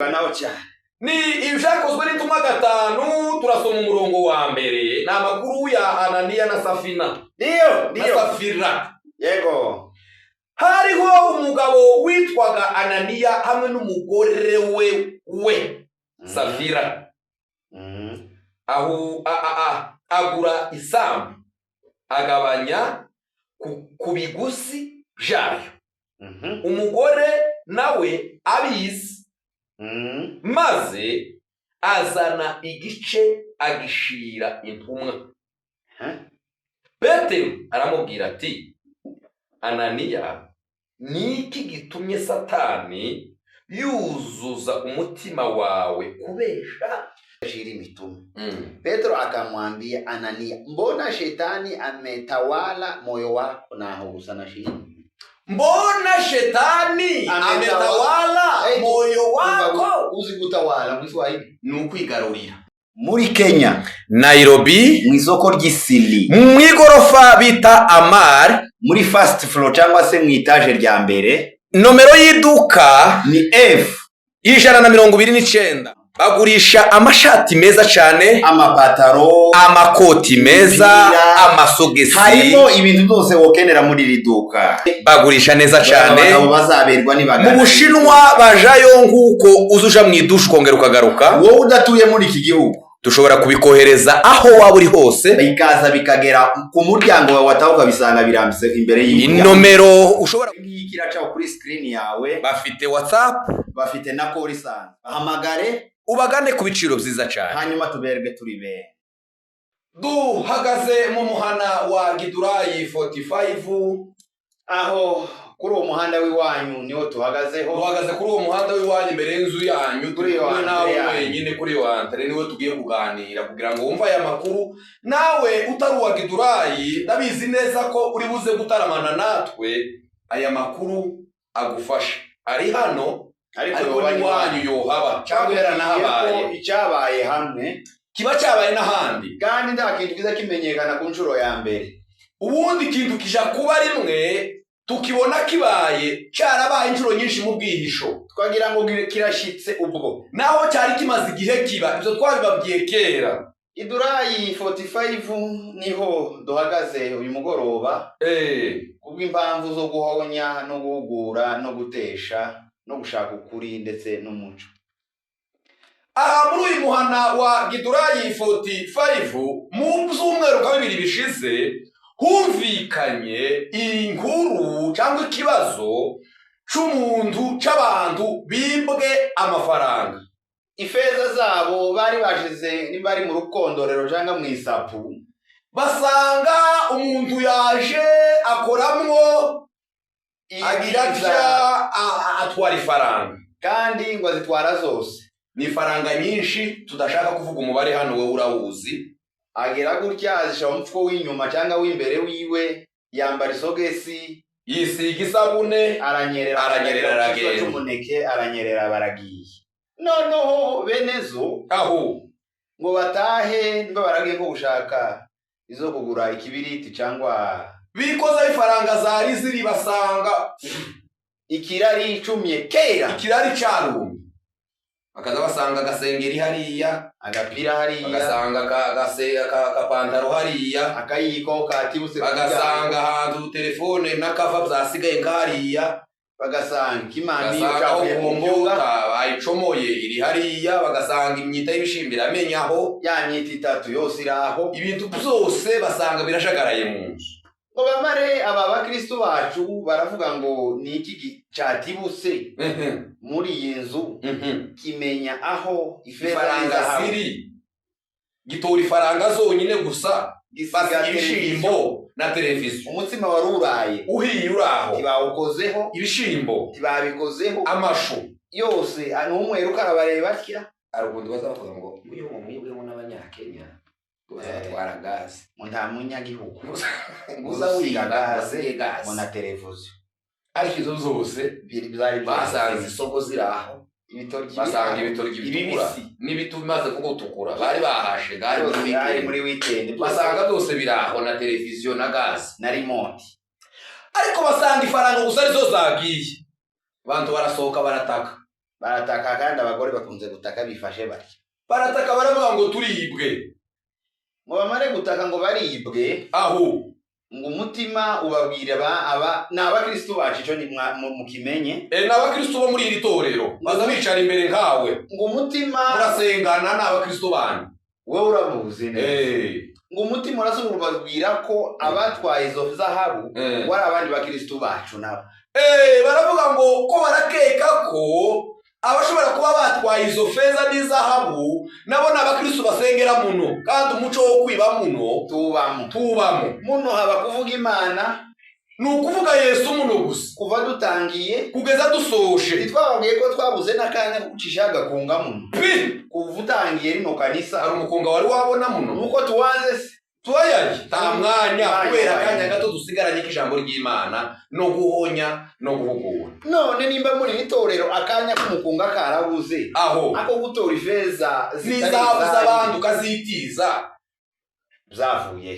naho cyane ni ibyakozwe n'intumwa 5 turasoma umurongo wa mbere na makuru ya Ananiya na Safina ndio Safira. Yego. Hariho umugabo witwaga Ananiya hamwe n'umugore we Safira. Aho agura isambu agabanya ku biguzi byayo. Umugore nawe abizi. Maze azana igice agishira intumwa. Petero aramubwira ati, Ananiya, niki gitumye Satani yuzuza umutima wawe kubesha shiri mitume? Petro akamwambia Ananiya, mbona shetani ametawala moyo wako na husana shiri? Mbona shetani ametawala moyo wako? Uzi gutawala mu Swahili ni ukwigarurira. Muri Kenya Nairobi mu isoko ry'Isili mu igorofa bita Amar muri first floor cyangwa se mu etage rya mbere, nomero y'iduka ni F129. Bagurisha amashati meza cyane, amapataro, amakoti meza, amasogesi, harimo ibintu byose wokenera muri riduka. Bagurisha neza cyane. Abo bazaberwa nibagana. Mu Bushinwa bajayo nguko uzuja mu idusha kongera ukagaruka. Wowe udatuye muri iki gihugu dushobora kubikohereza aho waba uri hose, bikaza bikagera ku muryango wawe watahuka bisanga birambise imbere y'imuryango. Inomero ushobora kiraca kuri screen yawe. Bafite WhatsApp, bafite na call isanzwe. Bahamagare ubagane ku biciro byiza cyane, hanyuma tuberwe turibe. Duhagaze mu muhana wa Gidurayi 45, aho kuri uwo muhanda w'iwanyu niho tuhagazeho. Duhagaze kuri uwo muhanda w'iwanyu imbere y'inzu yanyu, turi nawe wenyine kuri wantere niwe tugiye kuganira kugira ngo wumva aya makuru. Nawe utari uwa Gidurayi ndabizi neza ko uri buze gutaramana natwe, aya makuru agufasha. Ari hano ariko n'iwanyu yohaba cyangwa yaranahabaye. Icyabaye hamwe kiba cyabaye n'ahandi, kandi nta kintu kiza kimenyekana ku nshuro ya mbere. Ubundi kintu kija kuba rimwe tukibona kibaye cyarabaye inshuro nyinshi mu bwihisho, twagira ngo kirashitse ubwo naho cyari kimaze igihe kiba. Ibyo twabibabwiye kera. Idurayi 45 niho duhagaze uyu mugoroba, kubw'impamvu zo guhonya no guhugura no gutesha no gushaka ukuri ndetse n'umuco. Aha muri uyu muhana wa Gidurayi 45 mu byumweru 2 bishize humvikanye inkuru cyangwa ikibazo c'abantu bimbwe amafaranga. Ifeza zabo bari bashize niba ari mu rukondorero cyangwa mu isapu, basanga umuntu yaje akoramwo agira atwara ifaranga, kandi ngo azitwara zose. Ni faranga nyinshi tudashaka kuvuga umubare hano, wewe urawuzi. Agera gutya azisha umfuko w'inyuma cyangwa w'imbere wiwe, yambara isogesi, yisiga isabune, aranyerera aragenda umuneke, aranyerera baragiye. Noneho benezo aho ngo batahe niba baragiye ko gushaka izo kugura ikibiriti cyangwa bikoza ifaranga zari ziri, basanga ikirari icumye kera, ikirari cyarumye. Akaza basanga agasengeri hariya, agapira hariya, bagasanga akapantaro hariya, akayiko katibuse, bagasanga ahantu telefone n'akava byasigaye hariya, bagasanga kimami cyavuye mu mbuga bayicomoye iri hariya, bagasanga imyita y'ibishimbira amenyaho, ya myita 3 yose iraho. Ibintu byose basanga birashagaraye mu nzu. Ngo bamare aba bakristo bacu baravuga ngo ni iki cyatibuse muri iyi nzu, kimenya aho ifaranga ziri, gitora ifaranga zonyine gusa, gisiga ibishimbo na televiziyo. Umutsima wari uraye uhiye uraho, tibawukozeho, ibishimbo tibabikozeho, amashu yose n'umweru karabareba batya. Arubundi bazavuga ngo mwibwe n'abanyakenya batwara gaze, nta munyagihugu uza wiga gaze na televiziyo. Ariko izo zose basanze isoko ziraho, basanga ibitoryi bitukura n'ibitumaze kugutukura bari bahashe gari muri weekend, basanga byose biraho na televiziyo na gaze na remote. Ariko basanga ifaranga gusa arizo zagiye. Abantu barasohoka barataka, barataka kandi abagore bakunze gutaka bifashe bati barataka baravuga ngo turibwe ngo bamare gutaka ngo baribwe aho ngo umutima ubabwira aba n'abakristo bacu cyo mu kimenye n'abakristo bo muri iri torero baza bicara imbere nkawe ngo umutima urasengana n'abakristo banyu wowe uramuzi neza ngo umutima urasubira ko abatwaye izo zahabu wari abandi bakristo bacu nabo baravuga ngo ko barakeka ko abashobora kuba batwaye izo feza n'izahabu nabo n'abakristo basengera muno kandi umuco wo kwiba muno tubamo muno haba kuvuga Imana nukuvuga Yesu muno gusa kuva dutangiye kugeza dusoje twababwiye ko twabuze nakanya kucishaga kunga muno kuva utangiye rino kanisa ari umukunga wari wabona muno nuko tuwanze se tuwayaje ta mwanya kubera kanya gato dusigaranye k'ijambo ry'Imana no guhonya no guhugura none nimba muri itorero akanya k'umukunga karabuze aho ako gutora ifeza zizabuza abantu kazitiza zavuye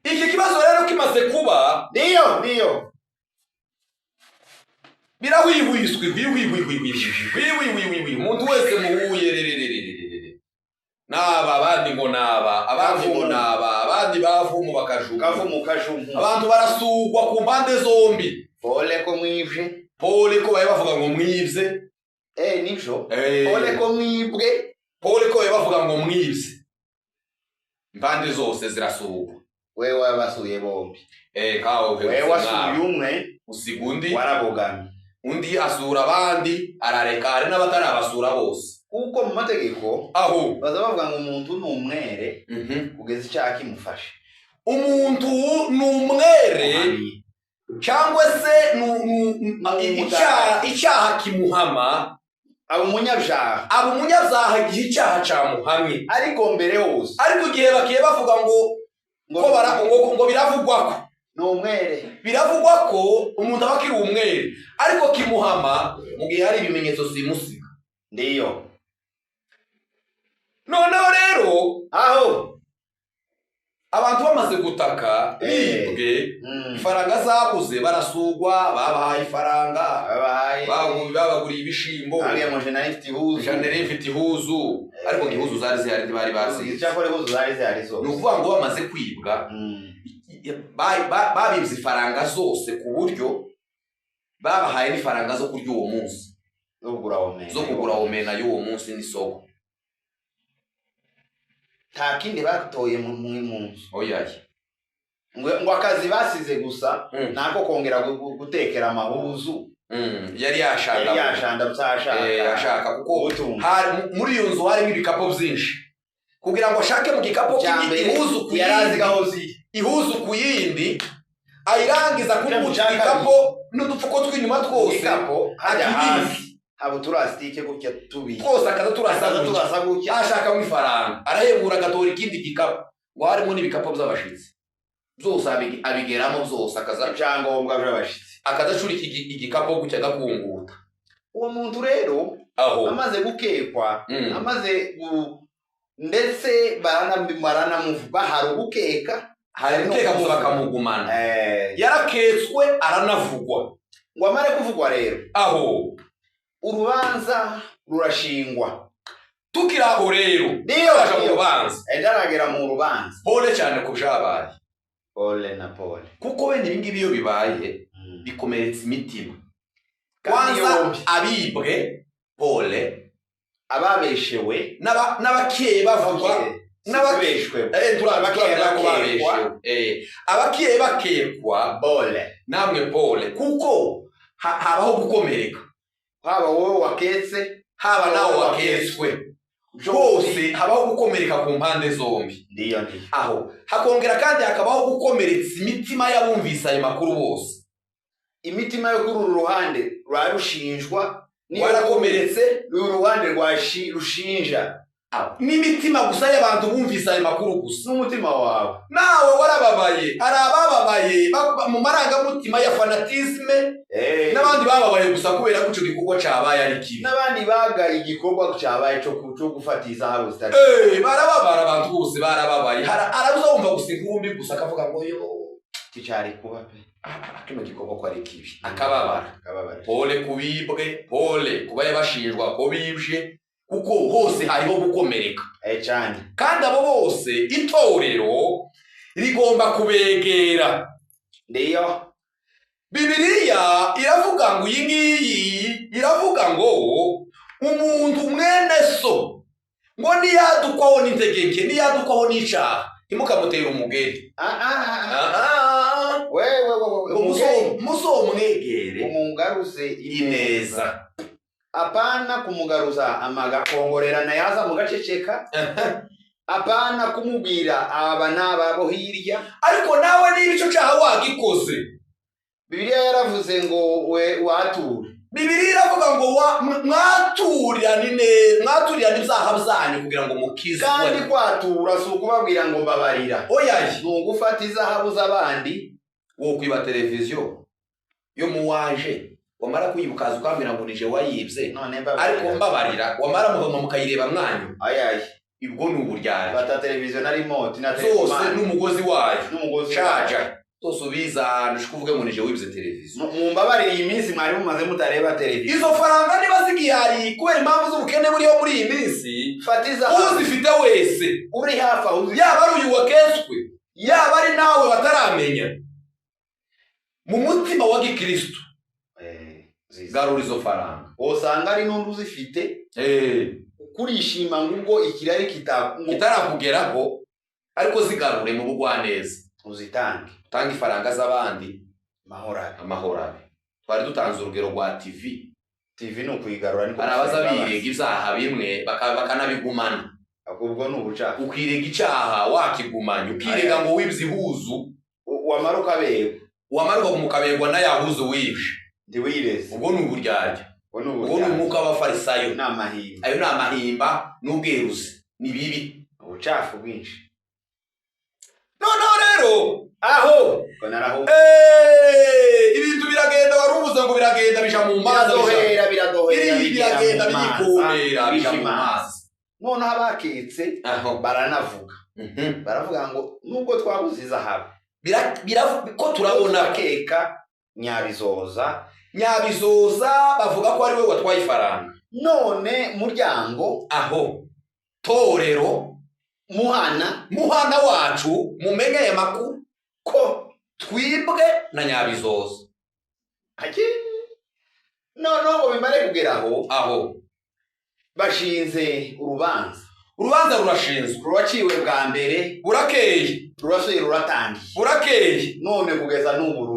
iki kibazo rero kimaze kuba niyo birahwihwiswe umuntu wese muhuye naba abandi ngo naba abandi ngo naba abandi bavumu bakajuka abantu barasugwa ku mpande zombi pole ko mwivye pole ko baye bavuga ngo mwivye nijo pole ko mwibwe pole ko baye bavuga ngo mwivye impande zose zirasugwa wewe wabasuye bombi kawo wewe wasuye umwe usigundi warabogamye undi asura abandi arareka hari n'abatarabasura bose kuko mu mategeko aho baza bavuga ngo umuntu n'umwere kugeza icyaha kimufashe umuntu n'umwere cyangwa se icyaha kimuhama aba umunyabyaha igihe icyaha cyamuhamye ariko mbere hose ariko igihe bakiye bavuga ngo biravugwa ko n'umwere biravugwa ko umuntu aba akiri umwere ariko kimuhama mu gihe hari ibimenyetso simusiga ndiyo noneho rero aho abantu bamaze gutaka bibwe ifaranga zabuze barasugwa babahaye ifaranga babaguriye ibishimbo janere ifite ihuzu ariko ihuzu zari zihari ntibari basize ni ukuvuga ngo bamaze kwibwa babibye ifaranga zose ku buryo babahaye n'ifaranga zo kurya uwo munsi zo kugura omena y'uwo munsi n'isoko nta kindi batoye mu munsi oyaye ngo akazi basize gusa nako kongera gutekera amahuzu yari yashanda yashaka kuko muri iyo nzu harimo ibikapo byinshi kugira ngo ashake mu gikapo ihuzu ku yindi ihuzu ku yindi ayirangiza kuri mu gikapo n'udupfuko tw'inyuma twose abo turasitike gutya tubi twose akaza turasa gutya ashaka mu ifaranga arahebura agatora ikindi gikapo ngo harimo n'ibikapo by'abashitsi byose abigeramo byose akaza ibyangombwa by'abashitsi akadacura igikapo gutya gakunguta uwo muntu rero amaze gukekwa amaze ndetse baranamuvuga hari ubukeka hari gukeka gusa bakamugumana yaraketswe aranavugwa ngo amare kuvugwa rero aho urubanza rurashingwa tukiraho rero niyo aje mu rubanza ndaragera mu rubanza pole cyane ku byabaye pole na pole kuko bene ibi ngibi iyo bibaye bikomeretsa imitima kwanza abibwe pole ababeshewe n'abakiye bavugwa n'ababeshwe abakiye bakekwa pole namwe pole kuko habaho gukomereka haba wowe waketse haba nawe waketswe bose habaho gukomereka ku mpande zombi ndiyo aho hakongera kandi hakabaho gukomeretsa imitima y'abumvise ayo makuru bose imitima yo kuri uru ruhande rwarushinjwa warakomeretse uruhande rushinja n'imitima gusa y'abantu bumvise ayo makuru gusa n'umutima wawe nawe warababaye hari abababaye mu marangamutima ya fanatisme n'abandi bababaye gusa kubera ko icyo gikorwa cyabaye ari kibi n'abandi bagaye igikorwa cyabaye cyo gufata izahabu zitari barababara abantu bose barababaye arabuza wumva gusa inkuru mbi gusa akavuga ngo yo cyari kuba pe kino gikorwa ko ari kibi akababara pole kubibwe pole kubaye bashinjwa ko bibye kuko hose hariho gukomereka cyane kandi abo bose itorero rigomba kubegera. Ndiyo Bibiliya iravuga ngo iyi ngiyi iravuga ngo umuntu mwene so ngo niyadukwaho n'integeke niyadukwaho n'icaha ntimukamutera umugeri. Muzomwegere umugaruze ineza apana kumugaruza amagakongorerana yaza mugaceceka apana kumubwira aba nababo hirya ariko nawe niba ico caha wagikoze. Bibiliya yaravuze ngo we watura. Bibiliya iravuga ngo mwaturirane ibyaha byanyu kugira ngo mukizwe. Kandi kwatura si ukubabwira ngo mbabarira. Oyaye ni ugufata izahabu z'abandi wo kwiba televiziyo yo muwaje wamara kuyibukaza ukambira ngo nije wayibye ariko mbabarira wamara mugoma mukayireba mwanyu. Ayaye ibwo ni uburyari. Bata televiziyo na remote na zose n'umugozi wayo charger tosubiza nishikuvuge ngo nije wibye televiziyo. Mumbabarira iyi minsi mwari mumaze mutareba televiziyo. Izo faranga niba zigihari kubera impamvu z'ubukene buriho muri iyi minsi fatiza uzifite wese uri hafi aho yaba ari uyu wakeswe yaba ari nawe bataramenya mu mutima wa Gikristo garura izo faranga. Usanga ari n'undi uzifite kurishima ngubwo ikirari kitarakugeraho ariko zigarure mu bugwaneza uzitange tanga ifaranga z'abandi amahora. Twari dutanze urugero rwa TV no kuyigarura niko arabaza birega ibyaha bimwe bakanabigumana. Ubwo n'ubucaha ukirega icaha wakigumanya ukirega ngo wibye ihuzu wamaruka kumukabegwa na yahuzu wibye ndi wireze. Ubwo n'uburyarya ubwo n'umuka w'abafarisayo n'amahimba ayo n'amahimba n'ubweruzi ni bibi ubucafu bwinshi. Noneho rero aho ibintu biragenda warubuze ngo biragenda bija mu mazi biragenda biyikomera bija mu mazi. Noneho abakitse baranavuga baravuga ngo nubwo twabuze izahabu ko turabona keka nyabizoza bavuga ko ari we watwaye ifaranga. None muryango aho torero muhana wacu mumenye aya makuru ko twibwe na nyabizoza. Noneho ngo bimare kugeraho aho bashinze urubanza rurashinzwe ruraciwe bwa mbere burakeye rurasuye ruratangiye burakeye none kugeza n'ubu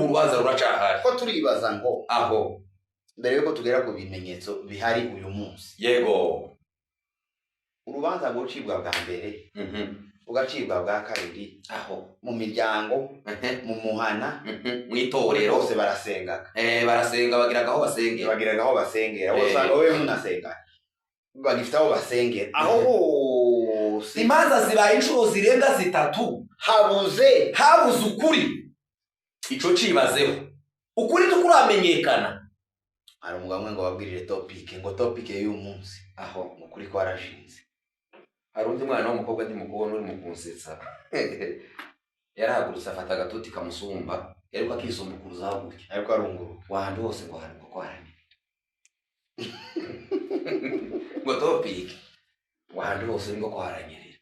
urubanza ruracahari. Ko turibaza ngo aho mbere yuko tugera ku bimenyetso bihari uyu munsi yego urubanza gucibwa bwa mbere ugacibwa bwa kabiri aho mu miryango mu muhana mu itorero bose barasengaga barasenga bagiraga aho basengera usanga wewe munasenga bagifite aho basengera aho hose imanza zibaye inshuro zirenga 3 habuze ukuri. Ico cibazeho ukuri tukuramenyekana. Ari umugabo ngo babwirire topic y'uyu munsi aho mukuri kwarashinze. Hari undi mwana w'umukobwa ndi mukubona uri mu kunsetsa yarahagurutse afata agatoti kamusumba yariko akisumbukuruza gutya ariko arunguru wahandi hose ngo harimo kwarani ngo topic wahandi hose ngo kwaranyerera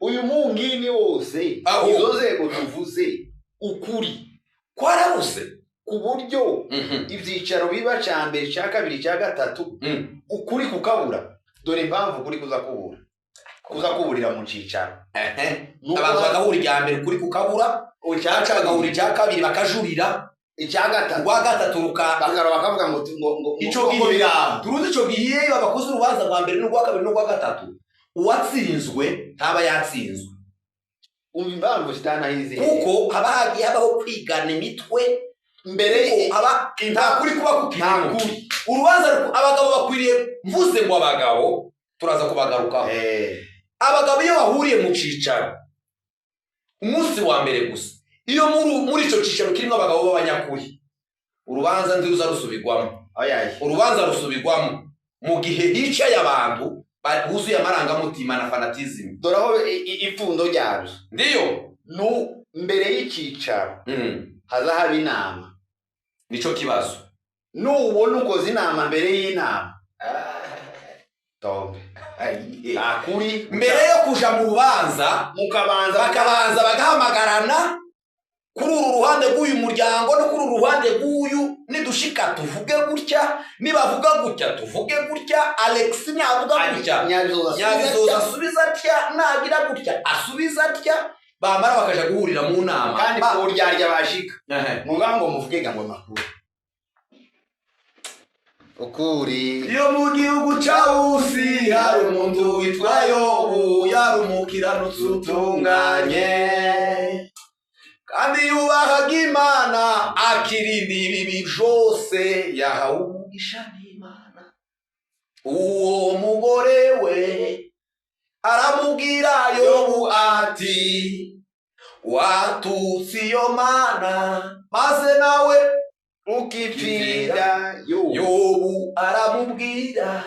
uyu mungini wose izo zego tuvuze ukuri kwarabuze ku buryo ivyicaro biba ca mbere ca kabiri ca gatatu ukuri kukabura. Dore impamvu kuri kuza kuburira mu cicaro abantu bagahura ijya mbere kuri kukabura ucaca bagahura ijya kabiri bakajurira icya gatatu rwa gatatu bakavuga ngo ico gihe turuzi ico gihe babakoze urubanza rwa mbere n'urwa kabiri n'urwa gatatu uwatsinzwe ntaba yatsinzwe. Impamvu zitanahize kuko haba hagiye habaho kwigana imitwe mbere haba nta kuri kuba kukirimo urubanza abagabo bakwiriye mvuze ngo abagabo turaza kubagarukaho. Abagabo iyo bahuriye mu cicaro umunsi wa mbere gusa iyo muri ico cicaro kirimo abagabo b'abanyakuri urubanza nziza rusubirwamo. Urubanza rusubirwamo mu gihe hicaye abantu buzuye amarangamutima na fanatism. Doraho ipfundo ryabyo ndiyo no mbere y'icicaro hazahaba inama. Nico kibazo. Nubona ukoze inama mbere y'inama. Tombe. Akuri mbere yo kuja mu rubanza bakabanza bagahamagarana kuri uru ruhande rw'uyu muryango no kuri uru ruhande rw'uyu, nidushika tuvuge gutya, nibavuga gutya tuvuge gutya, Alex nyavuga gutya nyabizoza asubiza atya, nagira gutya asubiza atya, bamara bakaja guhurira mu nama kandi ko ryarya bashika mugambo muvuge ngo makuru ukuri. Iyo mu gihugu cy'Ubusi hari umuntu witwa Yobu, yari umukiranutsi utunganye kandi yubahaga Imana, akirinda ibibi byose, yahawe umugisha n'Imana. Uwo mugore we aramubwira Yobu ati, watutse iyo Mana maze nawe ukipfira. Yobu aramubwira,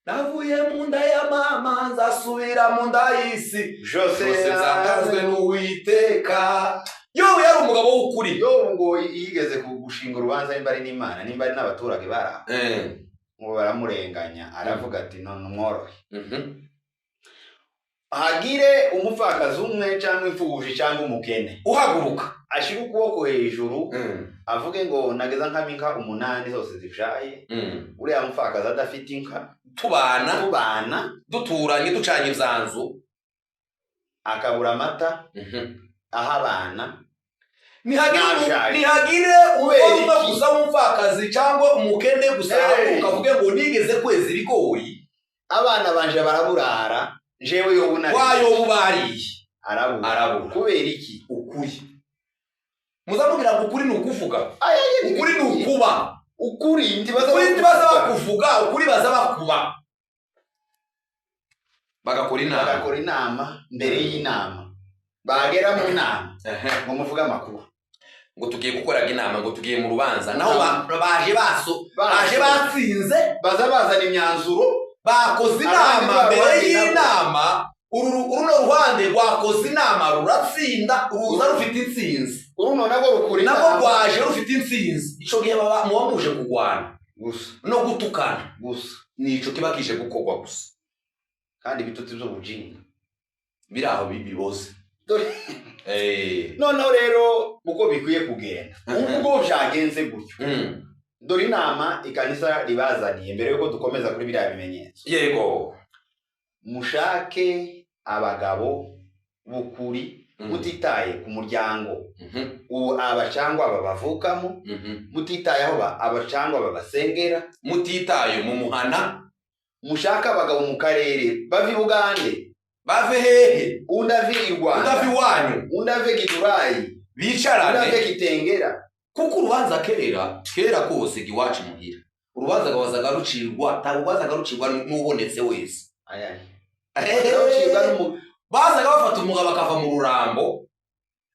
navuye mu nda ya mama nzasubira mu nda y'isi, byose byatazwe n'Uwiteka. Yobu yari umugabo w'ukuri. Yobu ngo yigeze gushinga urubanza nimba ari n'Imana nimba ari n'abaturage baraho ngo baramurenganya, aravuga ati none umworohe hagire umupfakazi umwe cyangwa imfubyi cyangwa umukene uhaguruka ashira ukuboko hejuru avuge ngo nageza nk'inka 8 zose zivyaye, uriya mupfakazi adafite inka, tubana duturanye ducanye ibyanzu, akabura amata aha abana, nihagire umwe gusa w'umupfakazi cyangwa umukene gusa ukavuge ngo nigeze kwezi ibigori, abana banje baraburara, jewe Yobu nari Yobu bariye arabura. Kubera iki? Ukuri. Muzamubwira ngo ukuri ni ukuvuga, ukuri ni ukuba, ukuri ntibaza bakuvuga, ukuri baza bakuba. Bagakora inama mbere y'inama, bagera mu nama ngo muvuga amakuru, ngo tugiye gukoraga inama, ngo tugiye mu rubanza, naho baje batsinze, baza bazana imyanzuro, bakoze inama mbere y'inama, uruno ruhande rwakoze inama ruratsinda, ruza rufite intsinzi, uruno nabwo rwaje rufite intsinzi. Ico gihe muba muje kugwana gusa no gutukana gusa, nico kiba kije gukorwa gusa, kandi bitutsi by'ubujinga biri aho biboze. Noneho rero uko bikwiye kugenda ubwo byagenze gutyo, dore inama ikanisa ribazaniye mbere yuko dukomeza kuri biriya bimenyetso. Yego, mushake abagabo bukuri mutitaye ku muryango abacangwa babavukamo, mutitayeho abacangwa babasengera, mutitaye mu muhana, mushaka abagabo mu karere, bava i Bugande, bave hehe, undave i Rwanda, undave iwanyu, undave Giturayi, bicarane, undave Kitengera, kuko urubanza kera kose iwacu muhira, urubanza gabazaga rucirwa, tarubazaga rucirwa n'ubonetse wese. Bazaga bafata umugabo akava mu Rurambo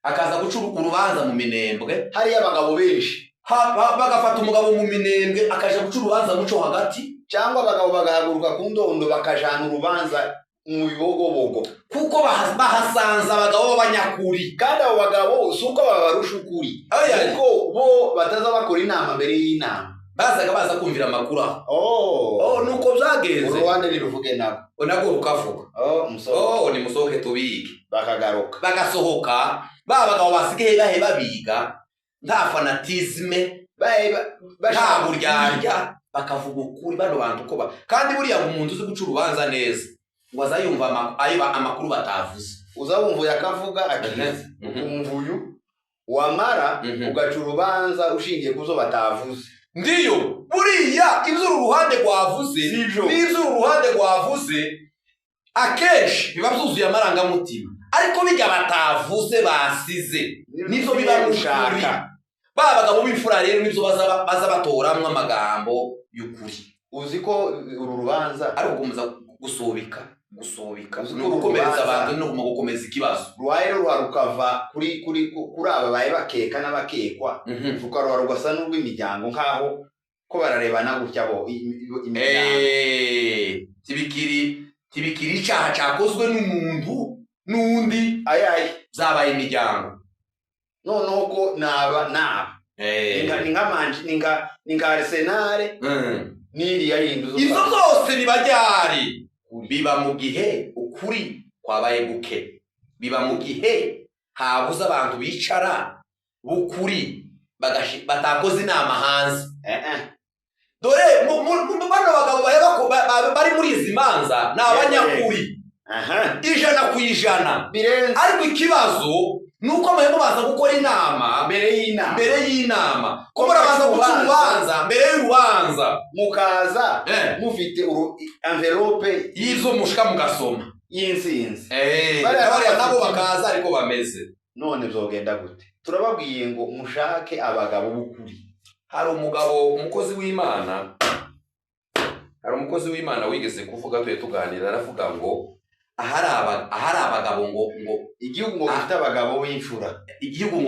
akaza guca urubanza mu Minembwe, hari abagabo benshi, bagafata umugabo mu Minembwe akaje guca urubanza muco hagati, cyangwa abagabo bagahaguruka ku Ndondo bakajana urubanza mu Bibogobogo, kuko bahasanze abagabo b'abanyakuri, kandi abo bagabo suko babarusha ukuri, kuko bo bataza bakora inama mbere y'inama, bazaga baza kumvira amakuru aho. Nuko byagenze, uruhande niruvuge nabwo rukavuga ni musohoke tubige, bakagaruka bagasohoka, bagabo basigaye babiga nta fanatisme, nta buryarya, bakavuga ukuri bano bantu ko kandi buriya umuntu uzi guca urubanza neza ngo azayumva amakuru batavuze, uzabumva yakavuga akiza ukumva uyu wamara ugaca urubanza ushingiye kuzo batavuze. Ndiyo buriya ibyo uruhande rwavuze n'ibyo uruhande rwavuze akenshi biba byuzuye amarangamutima, ariko bijya batavuze basize nizo biba gushaka. Bagabo b'imfura rero nizo baza batoramwe amagambo y'ukuri. Uzi ko uru rubanza ari ugukomeza gusubika no gukomereza abantu no gukomeza ikibazo, rwaye rukava kuri aba baye bakeka n'abakekwa, rukaruha rugasa n'urw'imiryango nkaho ko bararebana gutya bo tibikiri icyaha cyakozwe n'umuntu n'undi, zabaye imiryango. noneho ko naba ni nka Arsenal n'iriya yindi izo zose biba ryari biba mu gihe ukuri kwabaye guke biba mu gihe habuze abantu bicara bukuri batakoze inama hanze dore bano bagabo bari muri izi manza ni abanyakuri 100%. Ariko ikibazo nuko mwe mubaza gukora inama mbere y'inama ko murabanza guca urubanza mbere y'urubanza mukaza mufite envelope y'izo mushika mugasoma y'insinzi bariya nabo bakaza ariko bameze none byogenda gute turababwiye ngo mushake abagabo b'ukuri. Hari umukozi w'Imana wigeze kuvuga tuganira aravuga ngo ahari abagabo ngo igihugu ngo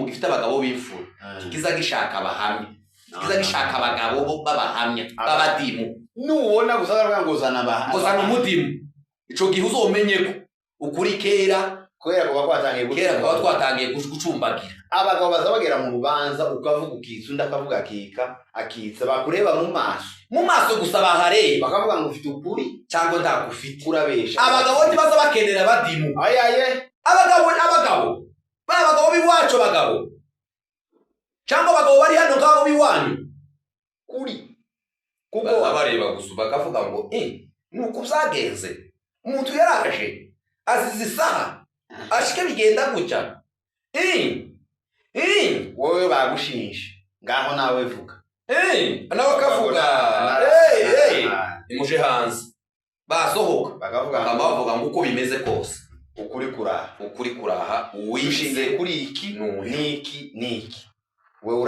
gifite abagabo b'imfura kiza gishaka abahamya kiza gishaka abagabo b'abahamya b'abadimu nubona gusanga ngozana umudimu ico gihe uzomenye ko ukuri kera kuba twatangiye gucumbagira abagabo bazabagera mu rubanza ukavuga ukitsa undi akavuga akitsa bakureba mu maso gusa bahareba bakavuga ngo ufite ukuri cyangwa ndakufite urabesha. Abagabo ntibaza bakenera abadimu abagabo b'iwacu cyangwa abagabo bari hano ngabo b'iwanyu kuri kuko abareba gusa bakavuga ngo nuko byagenze umuntu yaraje azize isaha ashike bigenda gutya wowe bagushinje ngaho nawe vuga nawe akavuga imuje hanze basohoka bavuga ngo uko bimeze kose ukuri kuraha wishinze kuri iki wewe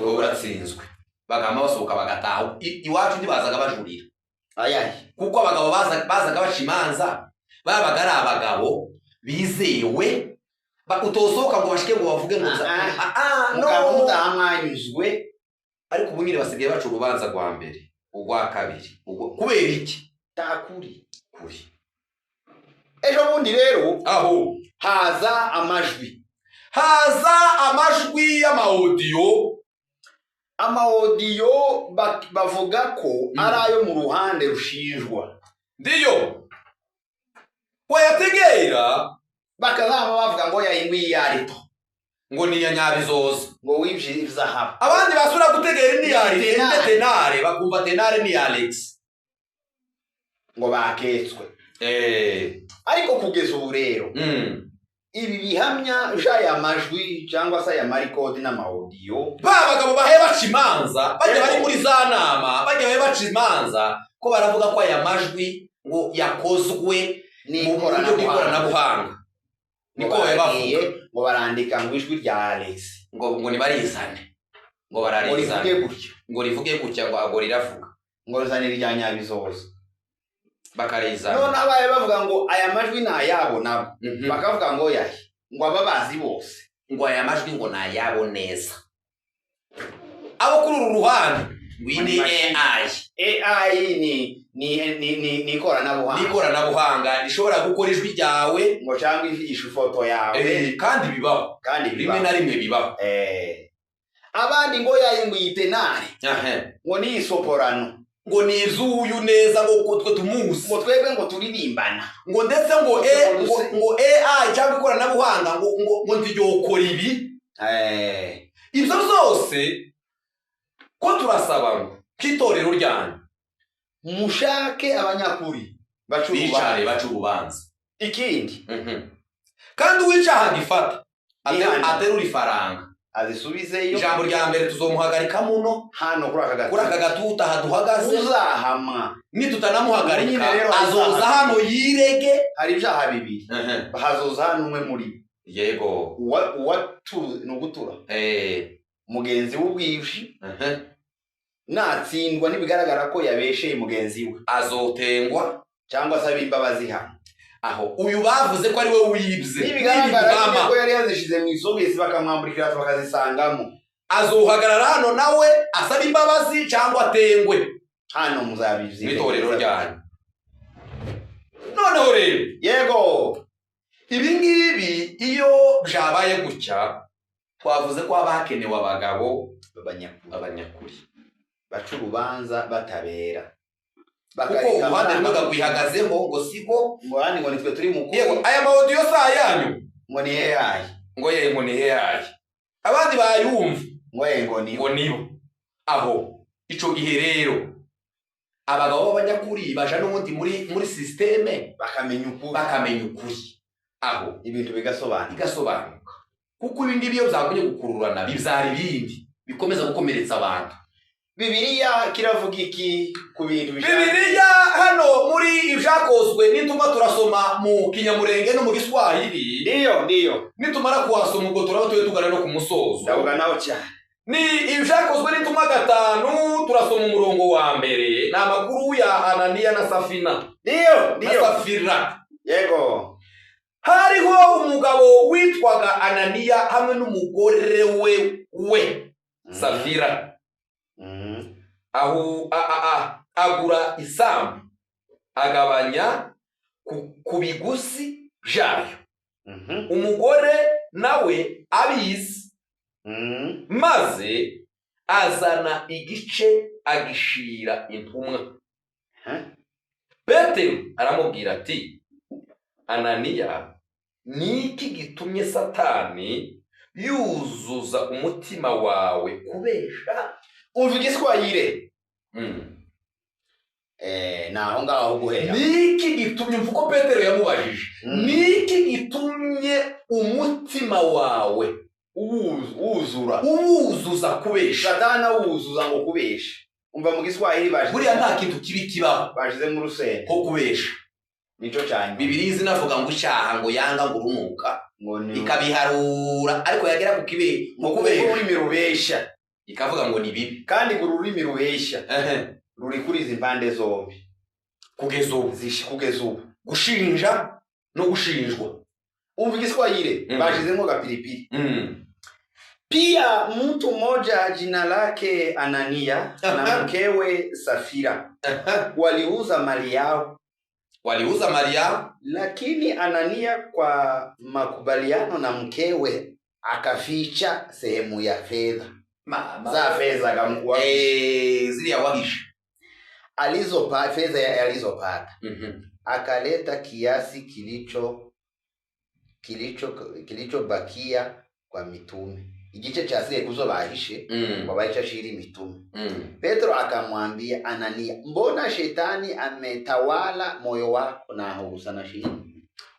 uratsinzwe bagamba basohoka bagataha iwacu ntibazaga bajurira kuko abagabo bazaga bashimanza babaga ari abagabo bizewe utosohoka ngo bashike ngo bavuge ngo mukaba mutahamwanyuzwe. Ariko ubu nyine basigaye baca urubanza rwa mbere urwa kabiri kubera iki takuri ejo bundi rero aho haza amajwi y'amaudio bavuga ko ari ayo mu ruhande rushinjwa ndiyo wayategera bakazaba bavuga ngo yayingwi yarito ngo ni ya nyabizoza ngo wivye izahabu abandi basura gutegera ni yari tenare bakumva tenare ni Alex ngo baketswe ariko kugeza ubu rero ibi bihamya jaya amajwi cyangwa se ya marikodi n'amaudio bagabo baheba cimanza bajya bari muri za nama bajya baheba cimanza ko baravuga ko aya majwi ngo yakozwe mu buryo bw'ikoranabuhanga niko bavuga ngo barandika ngo ijwi rya Alex ngo nibarizane ngo bararizane ngo rivuge gutya ngo agora iravuga ngo rizane rya nyabizoza bakarizana none abaye bavuga ngo aya majwi nayabo nabo bakavuga ngo ngo ababazi bose ngo aya majwi ngo nayabo neza abo kuri uru ruhande wini AI ni ikoranabuhanga rishobora gukora ijwi ryawe ngo cyangwa ivisha ifoto yawe kandi bibaho rimwe na rimwe bibaho abandi ngo yayingwite nari ngo ni isoporano ngo ni izuyu neza ngo twe tumuzi ngo twebwe ngo turirimbana ngo ndetse ngo AI cyangwa ikoranabuhanga ngo ntiryokora ibi ibyo zose ko turasaba ngo kitorero ryanyu mushake abanyakuri baca urubanza ikindi kandi uwicaha gifata aterura ifaranga azisubizeyo ijambo rya mbere tuzomuhagarika muno hano kuri aka gatuta haduhagaze uzahama nitutanamuhagarika azoza hano yirege hari ibyaha bibiri hazoza hano umwe muri yego nugutura mugenzi w'ubwishi natsindwa nibigaragara ko yabesheye mugenzi we azotengwa cyangwa se abimbabazi hano aho uyu bavuze ko ari we wibye nibigaragara ko yari yazishize mu isogesi bakamwamburikira bakazisangamo azohagarara hano nawe asaba imbabazi cyangwa atengwe hano muzabivye mitorero ryanyu noneho rero yego ibi ngibi iyo byabaye gutya twavuze ko abakenewe abagabo abanyakuri baca urubanza batabera kuko uruhande rumwe gakwihagazeho ngo siko ngwani ngo nitwe turi mukuru yewe aya maudio sa yanyu ngo ni AI ngo ni AI abandi bayumva ngo nibo aho ico gihe rero abagabo b'abanyakuri baje n'ubundi muri systeme bakamenya ukuri aho ibintu bigasobanuka kuko ibindi biyo byakunye gukururana bibyara ibindi bikomeza gukomeretsa abantu. Bibiliya kiravuga iki ku bintu bijanye? Bibiliya hano muri ibyakozwe nituma turasoma mu Kinyamurenge no mu Giswahili. Ndiyo. Nitumara kuhasoma ubwo turaba tugana no ku musozo. Ndavuga naho cyane. Ni ibyakozwe nituma 5 turasoma umurongo wa mbere. Na makuru ya Anania na Safina. Ndiyo. Na Safira. Yego. Hariho umugabo witwaga Anania hamwe n'umugore we Safira. Aho agura isambu agabanya ku biguzi byayo. Umugore nawe abizi maze azana igice agishira intumwa. Petero aramubwira ati, Anania, niki gitumye Satani yuzuza umutima wawe kubesha? Umva Igiswahili. Naho ngaho guhera. Niki gitumye mvuko Petero yamubajije. Niki gitumye umutima wawe uwuzuza kubesha? Satani uwuzuza ngo kubesha. Umva mu Giswahili baje. Buriya nta kintu kibi kibaho. Bajize mu rusenge ko kubesha. Nico cyane. Bibiliya zinavuga ngo icyaha ngo yanga ngo urumuka. Ikabiharura ariko yagera ku kibe ngo kubesha. Ururimi rubesha. Ikavuga ngo ni bibi kandi ngo ururimi rubesha ruri kuri izi mpande zombi kugeza ubu gushinja no gushinjwa. Umva Igiswahili bashizemo gapilipili. Pia mtu mmoja jina lake Anania na mkewe Safira waliuza mali yao. Lakini Anania kwa makubaliano na mkewe akaficha sehemu ya fedha. Za fedha kamkuwa zili ya wagisha fedha alizopata. Akaleta kiasi kilicho bakia kwa mitume. Igice cha sile kuzo bahishe kwa bahisha shiri mitume. Petro akamwambia Anania, mbona shetani ametawala moyo wako na hugusana shiri?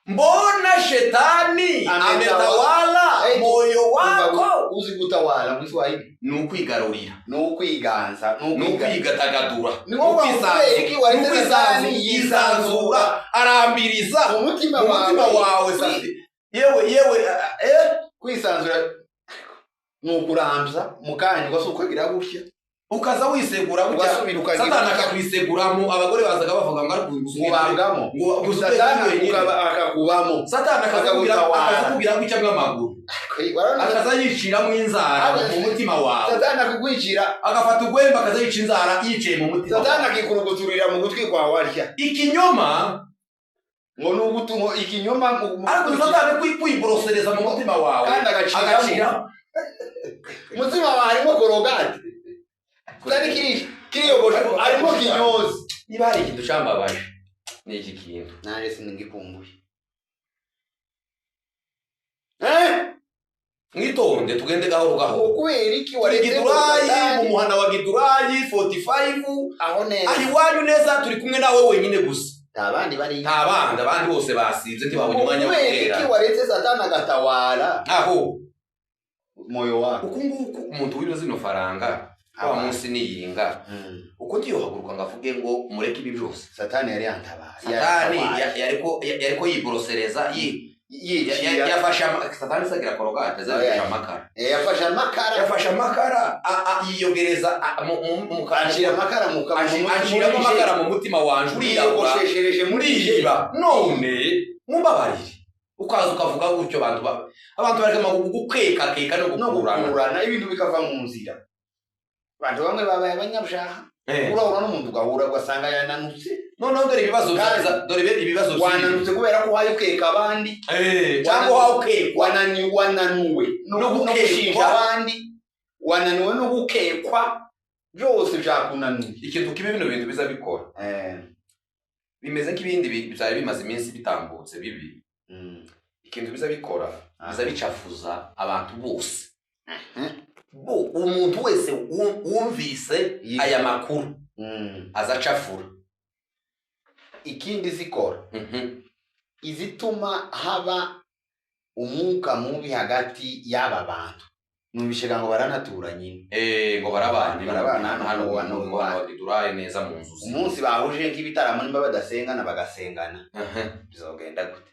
Mbona shetani ametawala moyo wako? Uzi gutawala mu Kiswahili nukwigarurira nukwiganza nukwigatagatura nukwisanzura arambiriza umutima wawe sasi yewe kwisanzura nukuramza mukanya gwasukagira gushya ukaza wisegura gutya Satani akakwiseguramo. Abagore bazaga bavuga ngo ari kubangamo ngo Satani akakubamo. Satani akakubwira gutya bw'amaguru akaza yiciramo inzara mu mutima wawe. Satani akugwicira agafata ugwemba akaza yica inzara yicaye mu mutima. Satani akikuruguturira mu gutwi kwawe arya ikinyoma ngo nugutungo ikinyoma ariko Satani kwiborosereza mu mutima wawe kandi agacira mutima wawe harimo korogate kandi kiriyogosha arimo kinyozi. Niba hari ikintu cyambabaje ni iki kintu naje siningipumbuye. Mwitonde tugende gahoro kubera iki waretse Gidurayi mu muhana wa Gidurayi 45 aho neza ari wanyu neza turi kumwe nawe wenyine gusa. Abandi bose basinze ntibabonye umwanya wo gutera. Iki waretse Satani agatawala aho moyo wako ukunguku umuntu wiro zino faranga aba munsi niyinga uko ndiyo haguruka ngavuge ngo mureke ibi byose. Satani yari yantabara. Satani yariko yiborosereza yafasha Satani sagira korogate zafasha makara. Yafasha makara yiyogereza mu kanshira makara mu mutima wanje uriyogosheshereje muri yiba none mumbabarire. Ukaza ukavuga gutyo abantu bareka gukeka no gukurana ibintu bikava mu nzira. Abantu bamwe babaye abanyabyaha urahura n'umuntu ugahura ugasanga yananutse noneho dore ibibazo dore ibibazo wananutse kubera ko wayo ukeka abandi cyangwa wayo ukekwa wananuwe no gushinja abandi wananuwe no gukekwa byose byakunaniye. Ikintu kibi bino bintu biza bikora bimeze nk'ibindi byari bimaze iminsi bitambutse bibi. Ikintu biza bikora biza bicafuza abantu bose. Umuntu wese wumvise aya makuru azacafura. Ikindi zikora izituma haba umwuka mubi hagati y'aba bantu. Numvishe ngo baranaturanye ngo barabana hano bagiduraye neza mu nzu. Umunsi bahuje nk'ibitaramo nimba badasengana bagasengana bizogenda gute?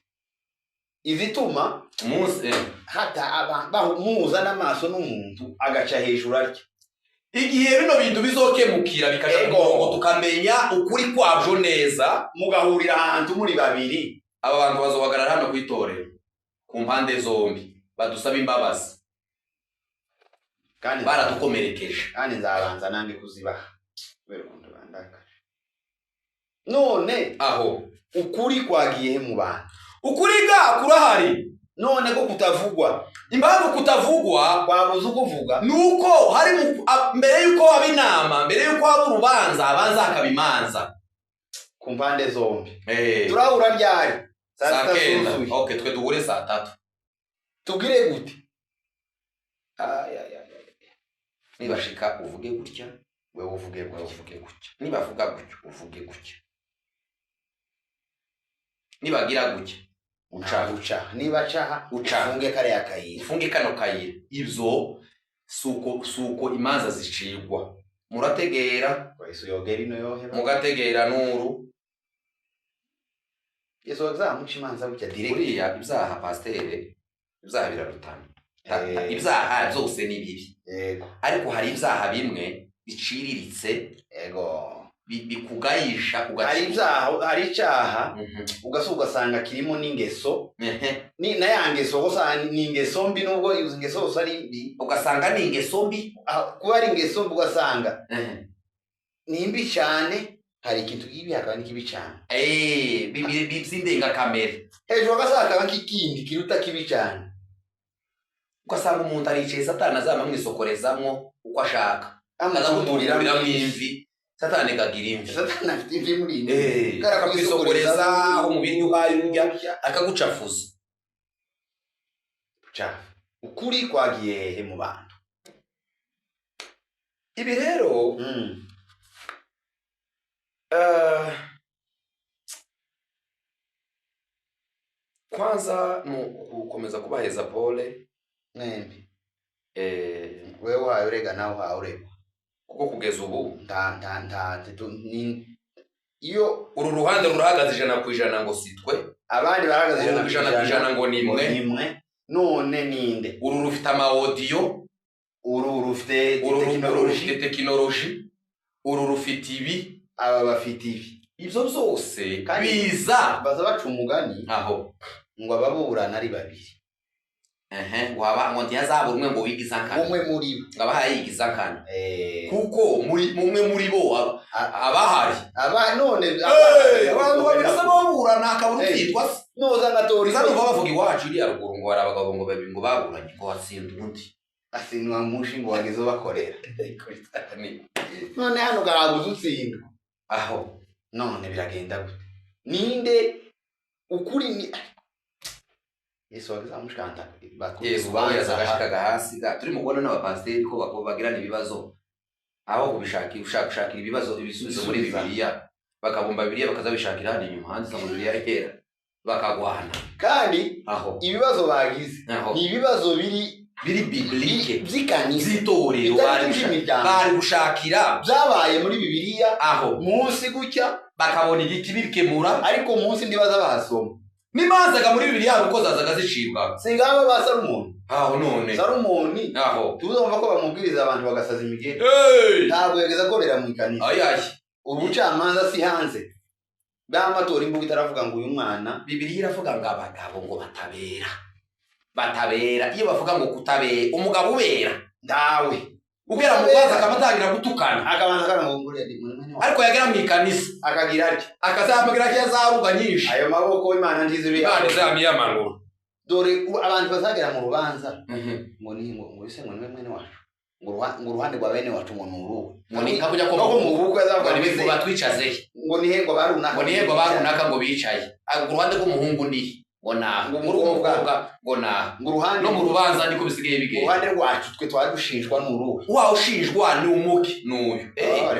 Izituma umunsi hata bahumuza n'amaso n'umuntu agaca hejuru arya. Igihe bino bintu bizokemukira bikaja ngo tukamenya ukuri kwabyo neza, mugahurira ahantu muri babiri, aba bantu bazohagarara hano kwitorera ku mpande zombi badusaba imbabazi kandi baradukomerekeje, kandi nzabanza nandi kuzibaha kubera ukuntu bandakaje. None aho ukuri kwagiye mu bantu, ukuri ga kurahari, none ko kutavugwa. Impamvu kutavugwa kwabuze ukuvuga nuko hari mbere yuko haba inama, mbere yuko haba urubanza abanza hakabimanza ku mpande zombi. Turahura ryari? Saa 9. Okay, twe duhure saa 3. Tugire gute? Nibashika uvuge gutya, wewe uvuge gutya. Nibavuga gutya uvuge gutya. Nibagira gutya uca. Niba caha ufunge kare akayira. Ufunge kano kayira. Ivyo suko imanza zicigwa. Murategera kwese yogera ino yohera. Mugategera nuru. Yeso zamuca imanza gutya direct. Uriya ibyaha pastere, ibyaha birarutana. Ibyaha byose ni bibi. Yego. Ariko hari ibyaha bimwe biciriritse. Yego. Bikugayisha hari icyaha ugasanga kirimo n'ingeso ni na yangeso gusa ni ingeso mbi, nubwo izo ngeso zose ari mbi ugasanga ni ingeso mbi, kuba ari ingeso mbi ugasanga ni mbi cyane. Hari ikintu kibi hakaba n'ikibi cyane bizindenga kamere hejuru ugasanga nk'ikindi kiruta kibi cyane. Ugasanga umuntu aricaye Satani azama mwisokorezamwo uko ashaka, amudurira mu imvi. Satani kagira imvi. Satani afite imvi muri imvi. Karakwisokoreza aho mubiri uhaye akagucafuza. Ukuri kwagiye hehe mu bantu. Ibi rero kwanza gukomeza kubaheza pole mwembi. Wewe wayorega nawe wayorega kuko kugeza ubu iyo uru ruhande rurahagaze 100% ngo sitwe, abandi barahagaze 100% ngo nimwe. None ninde? Uru rufite ama audio, uru rufite technology, uru rufite ibi, aba bafite ibi. Ibyo byose biza baza baca umugani aho ngo ababurana ari babiri. Ngo ntiyazabura umwe ngo wigizankana. Umwe muri bo ngabahaye yigizankana. Kuko umwe muri bo abahari. None abantu babirasa baburana akabura kwitwa se. Noza ngatori. Zano bavuga iwacu iri haruguru ngo hari abagabo ngo babiri ngo baburanye ngo watsinda undi. Asinwa mushi ngo wagezo bakorera. None hano garabuze utsindwa. Aho none biragenda gute? Ninde ukuri ni Yesu wagizamushikanta Yesu yazagashikaga hasi turi mubona n'abapasteri ko bagirana ibibazo aho kubishakira ibibazo ibisubizo muri Bibiliya, bakabumba Bibiliya bakazabishakira handi nyuma hanze mu Bibiliya yera bakagwana. Kandi aho ibibazo bagize ni ibibazo biri biblike byikanise zitorero bari gushakira byabaye muri Bibiliya aho munsi gutya bakabona igiki birikemura, ariko munsi ndibaza bahasoma nimanzaga muri Bibiliya uko zazaga zicibwa singaba ba Salomoni. Aho none Salomoni aho tuzumva ko bamubwiriza abantu bagasaza imigeni. Ntabwo yageza korera mu ikanisa. Ubucamanza si hanze b'amatora imbuga itaravuga ngo uyu mwana. Bibiliya iravuga ngo abagabo ngo batabera. Iyo bavuga ngo kutabera umugabo ubera ndawe ubera mu kwaza akamatangira gutukana akabanza ngo ngure ndi mwana ariko yagera mu ikanisa akagira ati akazamugira cyo zaruga nyinshi ayo maboko Imana ndizibi yamanura dore abantu bazagera mu rubanza ngo ni ngo ise ngo mwene wacu ngo ruhande rwa bene wacu ngo nuru ngo ni nkakujya ko mu bukwe azavuga ngo batwicaze ngo ni hego barunaka ngo bicaye uruhande rw'umuhungu ni ngo na ngo umukobwa ngo na ngo ruhande no mu rubanza niko bisigaye bigeye ruhande rwacu twe twadushinjwa nuru wa ushinjwa ni umuki n'uyu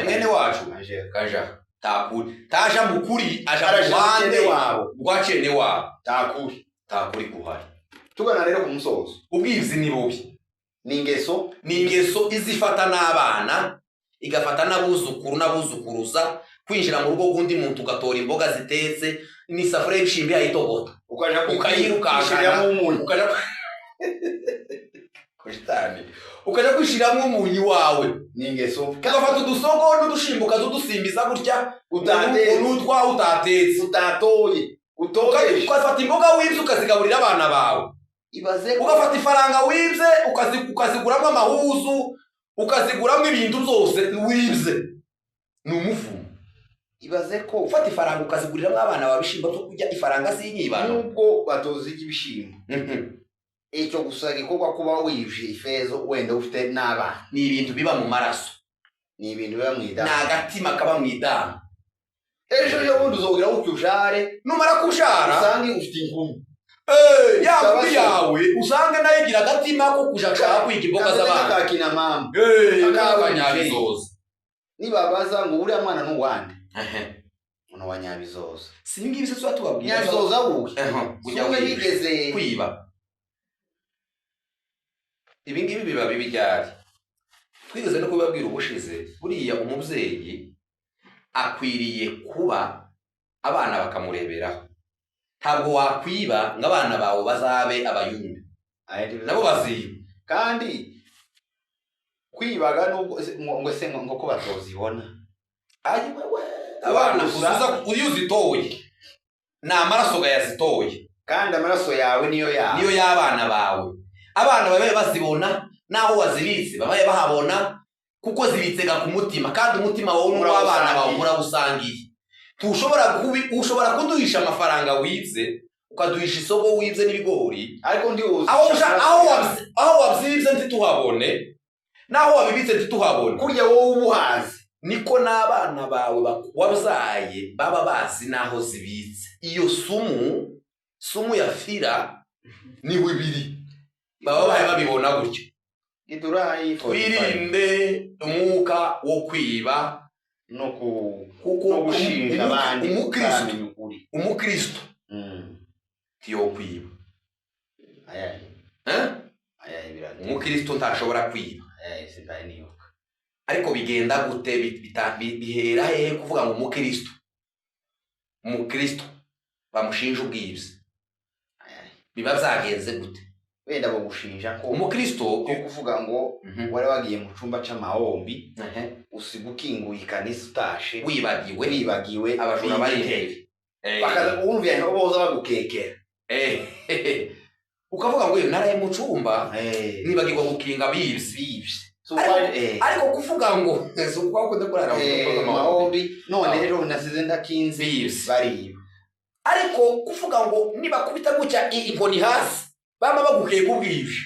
mwene wacu kaja takuri taja mukuri aja ruhande wabo rwacene wabo takuri kuhari tugana rero ku musozo ubwizi ni bubi ni ingeso izifata n'abana igafata n'abuzukuruza kwinjira mu rugo gundi muntu ugatora imboga zitetse ni safure y'ibishimbi yayitogota ukayirukankana ukaja kwishiramo umunyi wawe ni ingeso ugafata udusongo n'udushimbuka zudusimbiza gutya n'utwa utatetse utatoye ukafata imboga wibye ukazigaburira abana bawe ugafata ifaranga wibye ukaziguramo amahuzu ukaziguramo ibintu byose wibye ni umuvumo ibaze ko ufata ifaranga ukaziguriramo abana bawe ibishimbo byo kurya ifaranga sinyibano nubwo batozi y'ibishimbo icyo gusa gikorwa kuba wibye ifezo wenda ufite n'abana ni ibintu biba mu maraso ni ibintu biba mu idama ni agatima kaba mu idama ejo y'ubundi uzogira ucyujare numara kushara usange ufite inkumi yawe yawe usange nayo igira agatima ko kujashaka kwiga imboga z'abana akakina mama akanyabizoza nibabaza ngo uriya mwana n'uwande uno wa Nyabizoza singibi se tuba tubabwira Nyabizoza wuki kujya wigeze kwiba ibingibi biba bibijyari twigeze no kubabwira ubushize buriya umubyeyi akwiriye kuba abana bakamureberaho ntabwo wakwiba ngo abana bawe bazabe abayumbe nabo baziba kandi kwibaga nubwo ngo se ngo ko batozibona ayiwewe abana uzuza uyuzitoye na amaraso yazitoye kandi amaraso yawe niyo y'abana bawe abana babe bazibona naho wazibitse babaye bahabona kuko zibitsega ku mutima kandi umutima wawe n'uw'abana bawe murabusangiye ushobora kuduhisha amafaranga wibye ukaduhisha isoko wibye n'ibigori ariko ndi aho wabyibye ntituhabone naho wabibitse ntituhabone kurya wowe ubuhazi niko n'abana bawe wabyaye baba bazi naho zibitse iyo sumu ya fira ni bibiri baba baye babibona gutyo twirinde umwuka wo kwiba no gushinja abandi umukristo tiyo kwiba umukristo ntashobora kwiba ariko bigenda gute bihera hehe kuvuga ngo umukristo bamushinja ubwibye biba byagenze gute wenda bo gushinja ko umukristo ko kuvuga ngo wari wagiye mu cyumba c'amahombi usiga ukinguye ikanisa utashe wibagiwe abajura barintebe bakaza umvye no boza bagukekera ukavuga ngo naraye mu cyumba nibagirwa gukinga bibye ariko kuvuga ngo zuko ko ndakurara amahombi none rero nasize ndakinze bariba ariko kuvuga ngo nibakubita gucya inkoni hasi bama bagukeka ubwibye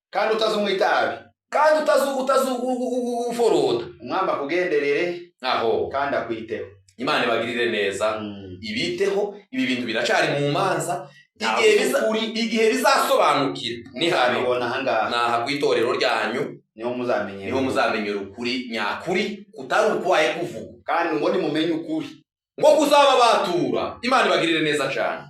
kandi utazumwitabi kandi utazuforoda umwamba kugenderere aho kandi akwiteho Imana ibagirire neza ibiteho ibi bintu biracari mu manza igihe bizasobanukira nihabibona hangaha naha kwitorero ryanyu niho muzamenyera ukuri nyakuri kutari ukwaye kuvuga kandi ngo nimumenye ukuri ngo kuzaba batura Imana ibagirire neza cyane.